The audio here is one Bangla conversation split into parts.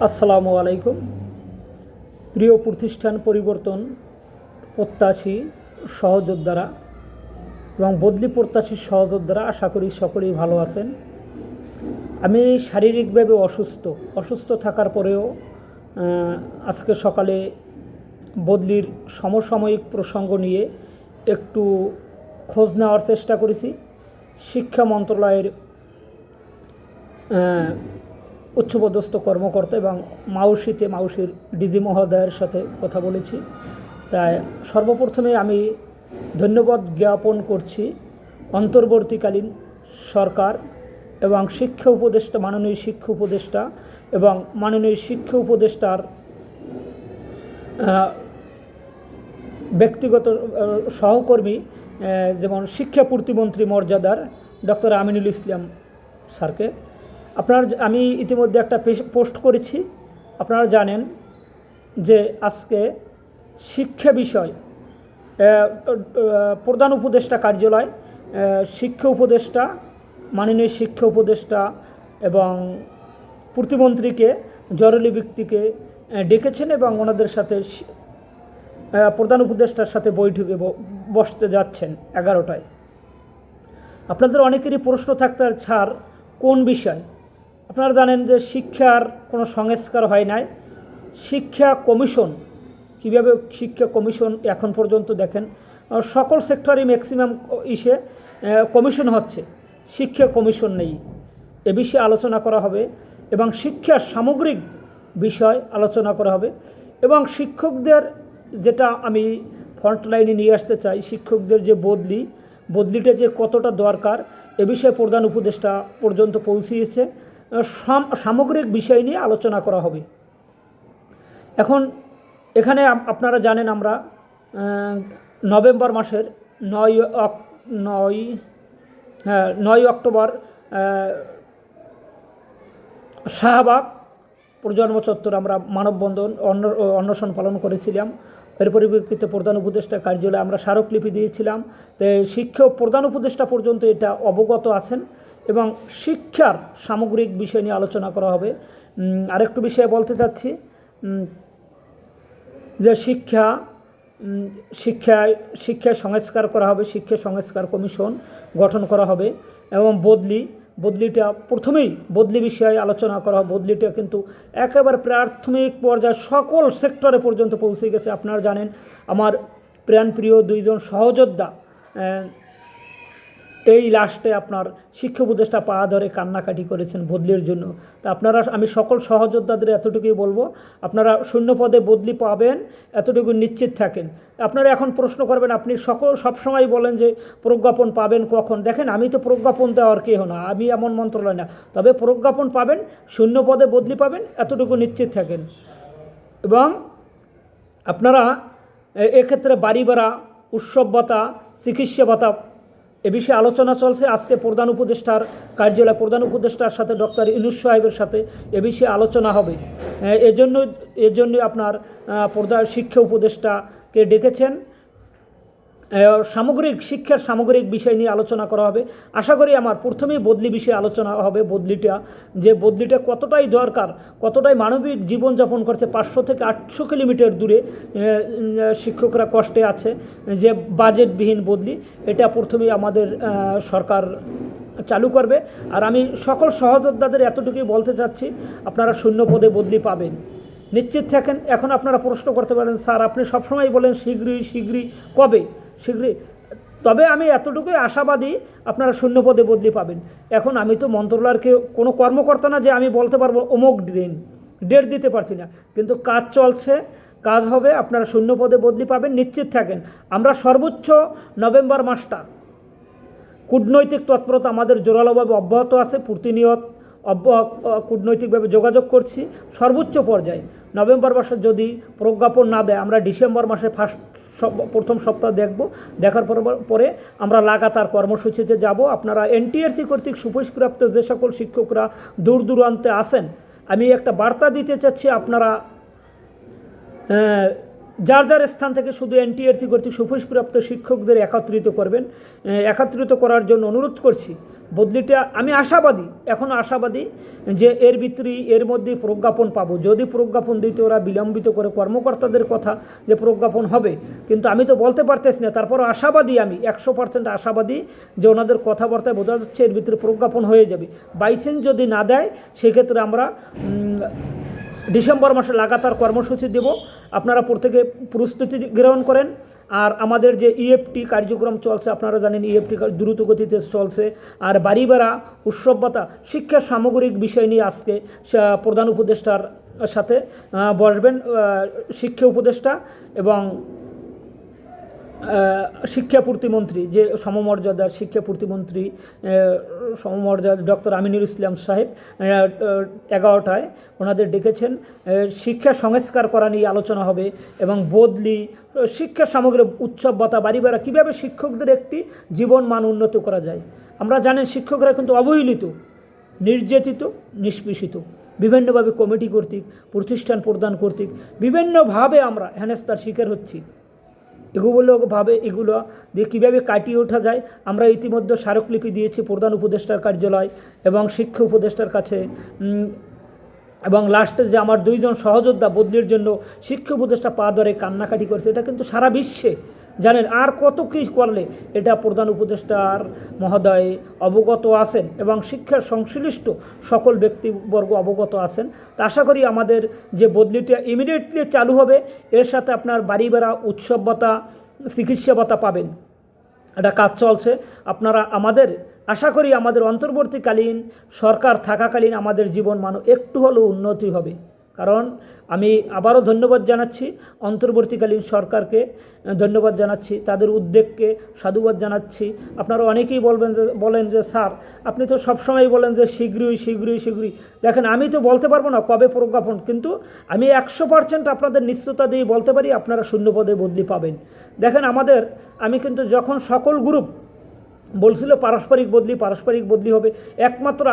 আসসালামু আলাইকুম। প্রিয় প্রতিষ্ঠান পরিবর্তন প্রত্যাশী সহযোদ্ধারা এবং বদলি প্রত্যাশী সহযোদ্ধারা, আশা করি সকলেই ভালো আছেন। আমি শারীরিকভাবে অসুস্থ থাকার পরেও আজকে সকালে বদলির সমসাময়িক প্রসঙ্গ নিয়ে একটু খোঁজ নেওয়ার চেষ্টা করেছি। শিক্ষা মন্ত্রণালয়ের উচ্চপদস্থ কর্মকর্তা এবং মাউসির ডিজি মহোদয়ের সাথে কথা বলেছি। তাই সর্বপ্রথমে আমি ধন্যবাদ জ্ঞাপন করছি অন্তর্বর্তীকালীন সরকার এবং মাননীয় শিক্ষা উপদেষ্টা এবং মাননীয় শিক্ষা উপদেষ্টার ব্যক্তিগত সহকর্মী, যেমন শিক্ষা প্রতিমন্ত্রী মর্যাদার ডক্টর আমিনুল ইসলাম স্যারকে। আমি ইতিমধ্যে একটা পোস্ট করেছি। আপনারা জানেন যে আজকে শিক্ষা বিষয় প্রধান উপদেষ্টা কার্যালয়, শিক্ষা উপদেষ্টা, মাননীয় শিক্ষা উপদেষ্টা এবং প্রতিমন্ত্রীকে জরুরি ভিত্তিকে ডেকেছেন এবং ওনাদের সাথে প্রধান উপদেষ্টার সাথে বৈঠকে বসতে যাচ্ছেন 11টায়। আপনাদের অনেকেরই প্রশ্ন থাকতে ছাড় কোন বিষয়? আপনারা জানেন যে শিক্ষার কোনো সংস্কার হয় নাই। শিক্ষা কমিশন, কীভাবে শিক্ষা কমিশন এখন পর্যন্ত দেখেন সকল সেক্টরে ম্যাক্সিমাম কমিশন হচ্ছে, শিক্ষা কমিশন নেই। এ বিষয়ে আলোচনা করা হবে এবং শিক্ষার সামগ্রিক বিষয় আলোচনা করা হবে এবং শিক্ষকদের, যেটা আমি ফ্রন্টলাইনে নিয়ে আসতে চাই, শিক্ষকদের যে বদলিটা যে কতটা দরকার এ বিষয়ে প্রধান উপদেষ্টা পর্যন্ত পৌঁছিয়েছে। সামগ্রিক বিষয় নিয়ে আলোচনা করা হবে। এখন এখানে আপনারা জানেন আমরা নভেম্বর মাসের 9 অক্টোবর শাহবাগ প্রজন্ম চত্বর আমরা মানববন্ধন অনশন পালন করেছিলাম। এর পরিপ্রেক্ষিতে প্রধান উপদেষ্টা কার্যালয়ে আমরা স্মারকলিপি দিয়েছিলাম। তো প্রধান উপদেষ্টা পর্যন্ত এটা অবগত আছেন এবং শিক্ষার সামগ্রিক বিষয় নিয়ে আলোচনা করা হবে। আরেকটু বিষয়ে বলতে চাচ্ছি যে শিক্ষায় সংস্কার করা হবে, শিক্ষা সংস্কার কমিশন গঠন করা হবে এবং বদলিটা প্রথমেই বদলি বিষয়ে আলোচনা করা হবে। বদলিটা কিন্তু একেবারে প্রাথমিক পর্যায়ে সকল সেক্টরে পর্যন্ত পৌঁছে গেছে। আপনারা জানেন আমার প্রাণপ্রিয় দুইজন সহযোদ্ধা এই লাস্টে আপনার শিক্ষা উপদেষ্টা পা ধরে কান্নাকাটি করেছেন বদলির জন্য। তা আমি সকল সহযোদ্ধাদের এতটুকুই বলবো, আপনারা শূন্য পদে বদলি পাবেন, এতটুকু নিশ্চিত থাকেন। আপনারা এখন প্রশ্ন করবেন, আপনি সবসময় বলেন যে প্রজ্ঞাপন পাবেন কখন? দেখেন, আমি তো প্রজ্ঞাপন দেওয়ার কেহ না, আমি এমন মন্ত্রণালয় না, তবে প্রজ্ঞাপন পাবেন, শূন্য পদে বদলি পাবেন, এতটুকু নিশ্চিত থাকেন। এবং আপনারা এক্ষেত্রে বাড়ি ভাড়া, উৎসব ভাতা, চিকিৎসা ভাতা এ বিষয়ে আলোচনা চলছে। আজকে প্রধান উপদেষ্টার কার্যালয়ে প্রধান উপদেষ্টার সাথে ডক্টর ইউনূস সাহেবের সাথে এ বিষয়ে আলোচনা হবে। এজন্যই আপনার প্রধান শিক্ষা উপদেষ্টাকে ডেকেছেন। শিক্ষার সামগ্রিক বিষয় নিয়ে আলোচনা করা হবে। আশা করি আমার প্রথমেই বদলি বিষয়ে আলোচনা হবে। বদলিটা কতটাই দরকার, কতটাই মানবিক জীবনযাপন করছে। 500 থেকে 800 কিলোমিটার দূরে শিক্ষকরা কষ্টে আছে, যে বাজেটবিহীন বদলি, এটা প্রথমেই আমাদের সরকার চালু করবে। আর আমি সকল সহযোদ্ধাদের এতটুকুই বলতে চাচ্ছি, আপনারা শূন্য পদে বদলি পাবেন, নিশ্চিত থাকেন। এখন আপনারা প্রশ্ন করতে পারেন, স্যার আপনি সবসময় বলেন শীঘ্রই, কবে শীঘ্রই? তবে আমি এতটুকুই আশাবাদী, আপনারা শূন্য পদে বদলি পাবেন। এখন আমি তো মন্ত্রণালয়ের কোনো কর্মকর্তা না যে আমি বলতে পারবো অমুক দিন, ডেট দিতে পারছি না, কিন্তু কাজ চলছে, কাজ হবে, আপনারা শূন্য পদে বদলি পাবেন, নিশ্চিত থাকেন। আমরা সর্বোচ্চ নভেম্বর মাসটা কূটনৈতিক তৎপরতা আমাদের জোরালোভাবে অব্যাহত আছে, প্রতিনিয়ত কূটনৈতিকভাবে যোগাযোগ করছি সর্বোচ্চ পর্যায়ে। নভেম্বর মাসে যদি প্রজ্ঞাপন না দেয়, আমরা ডিসেম্বর মাসে প্রথম সপ্তাহ দেখার পরে আমরা লাগাতার কর্মসূচিতে যাব। আপনারা এনটিআরসি কর্তৃক সুপারিশপ্রাপ্ত যে সকল শিক্ষকরা দূর দূরান্তে আসেন, আমি একটা বার্তা দিতে চাচ্ছি, আপনারা যার যার স্থান থেকে শুধু এনটিআরসি কর্তৃক সুপারিশপ্রাপ্ত শিক্ষকদের একত্রিত করবেন। একত্রিত করার জন্য অনুরোধ করছি। বদলিটা আমি আশাবাদী, এখনও আশাবাদী যে এর মধ্যেই প্রজ্ঞাপন পাবো। যদি প্রজ্ঞাপন দিতে ওরা বিলম্বিত করে, কর্মকর্তাদের কথা যে প্রজ্ঞাপন হবে, কিন্তু আমি তো বলতে পারতেছি না। তারপরও আশাবাদী, আমি 100% আশাবাদী যে ওনাদের কথাবার্তায় বোঝা যাচ্ছে এর ভিতরে প্রজ্ঞাপন হয়ে যাবে। বাইসেন্স যদি না দেয় সেক্ষেত্রে আমরা ডিসেম্বর মাসে লাগাতার কর্মসূচি দেব। আপনারা প্রত্যেকে প্রস্তুতি গ্রহণ করেন। আর আমাদের যে ইএফটি কার্যক্রম চলছে, আপনারা জানেন ইএফটি দ্রুত গতিতে চলছে। আর বাড়ি ভাড়া, উৎসব ভাতা, শিক্ষার সামগ্রিক বিষয় নিয়ে আজকে প্রধান উপদেষ্টার সাথে বসবেন শিক্ষা উপদেষ্টা এবং শিক্ষা প্রতিমন্ত্রী, যে সমমর্যাদার শিক্ষা প্রতিমন্ত্রী সমমর্যাদা ডক্টর আমিনুল ইসলাম সাহেব 11টায় ওনাদের ডেকেছেন। শিক্ষা সংস্কার করা নিয়ে আলোচনা হবে এবং বদলি, শিক্ষা সামগ্রী, উৎসব ভাতা, বাড়ি ভাড়া, কীভাবে শিক্ষকদের একটি জীবন মান উন্নত করা যায়। আমরা জানেন শিক্ষকরা কিন্তু অবহেলিত, নির্যাতিত, নিষ্পেষিত, বিভিন্নভাবে কমিটি কর্তৃক, প্রতিষ্ঠান প্রদান কর্তৃক বিভিন্নভাবে আমরা হেনস্থার শিকার হচ্ছি। এগুলো দিয়ে কীভাবে কাটিয়ে ওঠা যায়, আমরা ইতিমধ্যে স্মারকলিপি দিয়েছি প্রধান উপদেষ্টার কার্যালয় এবং শিক্ষা উপদেষ্টার কাছে। এবং লাস্টে যে আমার 2জন সহযোদ্ধা বদলির জন্য শিক্ষা উপদেষ্টা পা ধরে কান্নাকাটি করছে, এটা কিন্তু সারা বিশ্বে জানেন। আর কত কী করলে এটা প্রধান উপদেষ্টার মহোদয় অবগত আছেন এবং শিক্ষার সংশ্লিষ্ট সকল ব্যক্তিবর্গ অবগত আছেন। তা আশা করি আমাদের যে বদলিটা ইমিডিয়েটলি চালু হবে, এর সাথে আপনার বাড়ি ভাড়া, উৎসব ভাতা, চিকিৎসা ভাতা পাবেন। এটা কাজ চলছে। আপনারা আমাদের, আশা করি আমাদের অন্তর্বর্তীকালীন সরকার থাকাকালীন আমাদের জীবন মান একটু হলেও উন্নতি হবে। কারণ আমি আবারও ধন্যবাদ জানাচ্ছি অন্তর্বর্তীকালীন সরকারকে, ধন্যবাদ জানাচ্ছি তাদের উদ্যোগকে, সাধুবাদ জানাচ্ছি। আপনারা অনেকেই বলেন যে স্যার আপনি তো সবসময় বলেন যে শীঘ্রই। দেখেন আমি তো বলতে পারবো না কবে প্রজ্ঞাপন, কিন্তু আমি 100% আপনাদের নিশ্চয়তা দিয়ে বলতে পারি আপনারা শূন্যপদে বদলি পাবেন। দেখেন আমি কিন্তু যখন সকল গ্রুপ বলছিল পারস্পরিক বদলি হবে, একমাত্র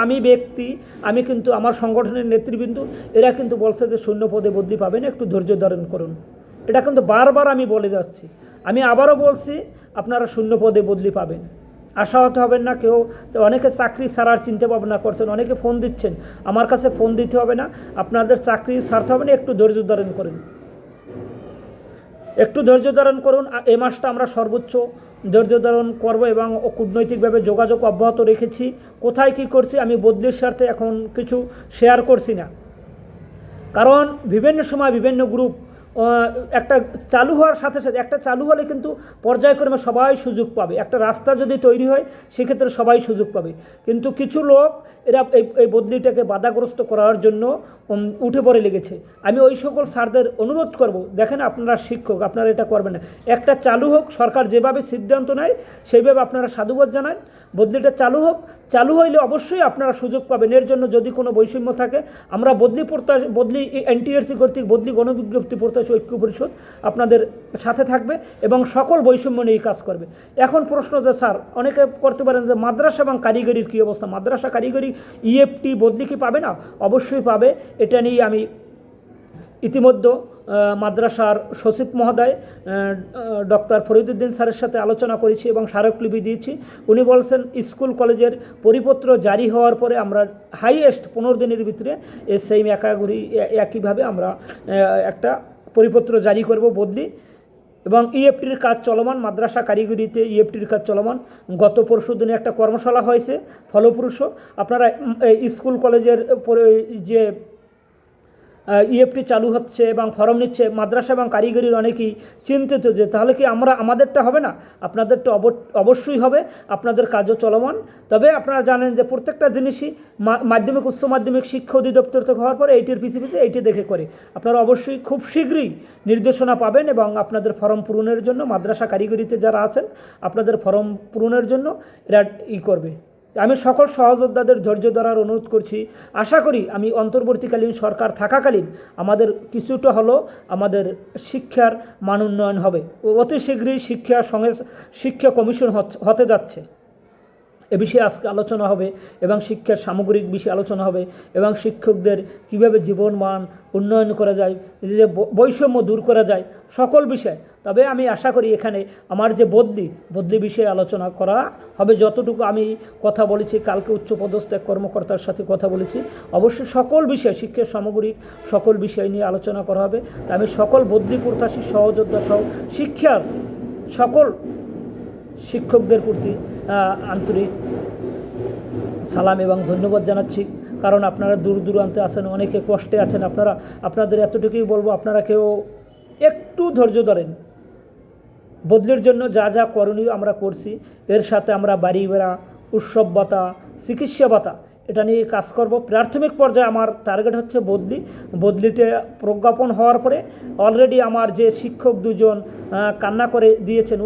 আমি কিন্তু আমার সংগঠনের নেতৃবৃন্দ এরা কিন্তু বলছে যে শূন্যপদে বদলি পাবেন, একটু ধৈর্য ধারণ করুন। এটা কিন্তু বারবার আমি বলে যাচ্ছি। আমি আবারও বলছি আপনারা শূন্যপদে বদলি পাবেন, আশাহত হবেন না কেউ। অনেকে চাকরি ছাড়ার চিন্তা ভাবনা করছেন, অনেকে ফোন দিচ্ছেন, আমার কাছে ফোন দিতে হবে না, আপনাদের চাকরি ছাড়তে হবে না, একটু ধৈর্য ধারণ করুন, এই মাসটা আমরা সর্বোচ্চ ধৈর্য ধারণ করবো এবং কূটনৈতিকভাবে যোগাযোগ অব্যাহত রেখেছি। কোথায় কী করছি আমি বদলির স্বার্থে এখন কিছু শেয়ার করছি না, কারণ বিভিন্ন সময় বিভিন্ন গ্রুপ একটা চালু হওয়ার সাথে একটা চালু হলে কিন্তু পর্যায়ক্রমে সবাই সুযোগ পাবে। একটা রাস্তা যদি তৈরি হয় সেক্ষেত্রে সবাই সুযোগ পাবে, কিন্তু কিছু লোক এরা এই বদলিটাকে বাধাগ্রস্ত করার জন্য উঠে পড়ে লেগেছে। আমি ওই সকল স্যারদের অনুরোধ করব, দেখেন আপনারা শিক্ষক, আপনারা এটা করবেন না। একটা চালু হোক, সরকার যেভাবে সিদ্ধান্ত নেয় সেইভাবে আপনারা সাধুবাদ জানান। বদলিটা চালু হইলে অবশ্যই আপনারা সুযোগ পাবেন। এর জন্য যদি কোনো বৈষম্য থাকে আমরা বদলি এনটিআরসি কর্তৃক বদলি গণবিজ্ঞপ্তি প্রত্যাশী ঐক্য পরিষদ আপনাদের সাথে থাকবে এবং সকল বৈষম্য নিয়ে কাজ করবে। এখন প্রশ্ন যে স্যার অনেকে করতে পারেন যে মাদ্রাসা এবং কারিগরির কী অবস্থা, মাদ্রাসা কারিগরি ইএফটি বদলি কি পাবে না? অবশ্যই পাবে। এটা নিয়ে আমি ইতিমধ্যে মাদ্রাসার সচিব মহোদয় ডক্টর ফরিদুদ্দিন স্যারের সাথে আলোচনা করেছি এবং স্মারকলিপি দিয়েছি। উনি বলছেন স্কুল কলেজের পরিপত্র জারি হওয়ার পরে আমরা হাইয়েস্ট 15 দিনের ভিতরে সেম একইভাবে আমরা একটা পরিপত্র জারি করব বদলি, এবং ইএফটির কাজ চলমান, মাদ্রাসা কারিগরিতে ইএফটির কাজ চলমান। গত পরশু দিনে একটা কর্মশালা হয়েছে ফলপ্রসূ। আপনারা স্কুল কলেজের যে ইএফটি চালু হচ্ছে এবং ফর্ম নিচ্ছে, মাদ্রাসা এবং কারিগরির অনেকেই চিন্তিত যে তাহলে কি আমাদেরটা হবে না? আপনাদেরটা অবশ্যই হবে, আপনাদের কাজও চলমান। তবে আপনারা জানেন যে প্রত্যেকটা জিনিসই মাধ্যমিক উচ্চ মাধ্যমিক শিক্ষা অধিদপ্তর থেকে হওয়ার পরে এইটির পিছিয়ে এইটি দেখে করে। আপনারা অবশ্যই খুব শীঘ্রই নির্দেশনা পাবেন এবং আপনাদের ফর্ম পূরণের জন্য মাদ্রাসা কারিগরিতে যারা আছেন আপনাদের ফর্ম পূরণের জন্য এরা করবে। আমি সকল সহযোদ্ধাদের ধৈর্য ধরার অনুরোধ করছি। আশা করি আমি অন্তর্বর্তীকালীন সরকার থাকাকালীন আমাদের কিছুটা হলো আমাদের শিক্ষার মান উন্নয়ন হবে। অতি শীঘ্রই শিক্ষা কমিশন হতে যাচ্ছে এ বিষয়ে আজকে আলোচনা হবে এবং শিক্ষার সামগ্রিক বিষয়ে আলোচনা হবে এবং শিক্ষকদের কীভাবে জীবনমান উন্নয়ন করা যায়, যে বৈষম্য দূর করা যায়, সকল বিষয়। তবে আমি আশা করি এখানে আমার যে বদলি বিষয়ে আলোচনা করা হবে। যতটুকু আমি কথা বলেছি, কালকে উচ্চপদস্থ এক কর্মকর্তার সাথে কথা বলেছি, অবশ্যই সকল বিষয়, শিক্ষার সামগ্রিক সকল বিষয় নিয়ে আলোচনা করা হবে। তা আমি সকল বদলি প্রত্যাশী সহযোদ্ধা সহ শিক্ষার সকল শিক্ষকদের প্রতি আন্তরিক সালাম এবং ধন্যবাদ জানাচ্ছি। কারণ আপনারা দূর দূরান্তে আছেন, অনেকে কষ্টে আছেন। আপনাদের এতটুকুই বলবো, আপনারা কেউ একটু ধৈর্য ধরেন। বদলির জন্য যা যা করণীয় আমরা করছি, এর সাথে আমরা বাড়ি ভাড়া, উৎসব ভাতা, চিকিৎসা ভাতা এটা নিয়ে কাজ করব। প্রাথমিক পর্যায়ে আমার টার্গেট হচ্ছে বদলিতে প্রজ্ঞাপন হওয়ার পরে অলরেডি আমার যে শিক্ষক দুজন কান্না করে দিয়েছেন,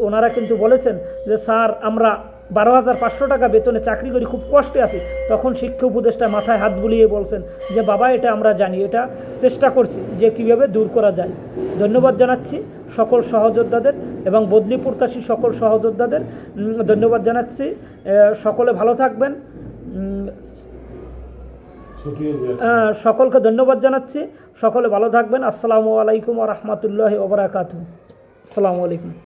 ওনারা কিন্তু বলেছেন যে স্যার আমরা 12,500 টাকা বেতনে চাকরি করি, খুব কষ্টে আছি। তখন শিক্ষা উপদেষ্টা মাথায় হাত বুলিয়ে বলছেন যে বাবা এটা আমরা জানি, এটা চেষ্টা করছি যে কীভাবে দূর করা যায়। ধন্যবাদ জানাচ্ছি সকল সহযোদ্ধাদের এবং বদলি প্রত্যাশী সকল সহযোদ্ধাদের ধন্যবাদ জানাচ্ছি। সকলে ভালো থাকবেন। সকলকে ধন্যবাদ জানাচ্ছি। সকলে ভালো থাকবেন। আসসালামু আলাইকুম ওয়া রাহমাতুল্লাহি ওয়া বারাকাতুহু। আসসালামু আলাইকুম।